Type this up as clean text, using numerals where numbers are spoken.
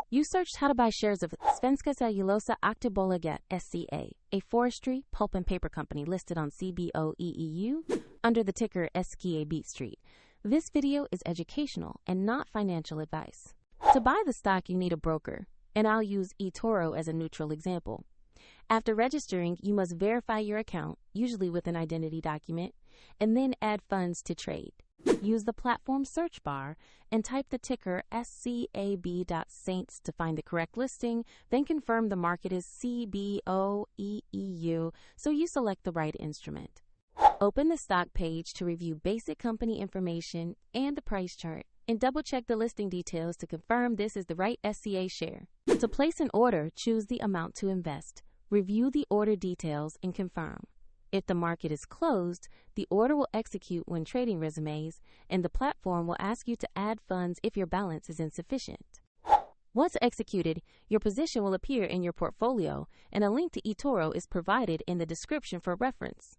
You searched how to buy shares of Svenska Cellulosa Aktiebolaget SCA, a forestry, pulp and paper company listed on CBOE EU under the ticker SCAB.ST. This video is educational and not financial advice. To buy the stock, you need a broker, and I'll use eToro as a neutral example. After registering, you must verify your account, usually with an identity document, and then add funds to trade. Use the platform search bar and type the ticker SCAB.ST to find the correct listing, then confirm the market is CBOE EU, so you select the right instrument. Open the stock page to review basic company information and the price chart, and double-check the listing details to confirm this is the right SCA share. To place an order, choose the amount to invest. Review the order details and confirm. If the market is closed, the order will execute when trading resumes, and the platform will ask you to add funds if your balance is insufficient. Once executed, your position will appear in your portfolio, and a link to eToro is provided in the description for reference.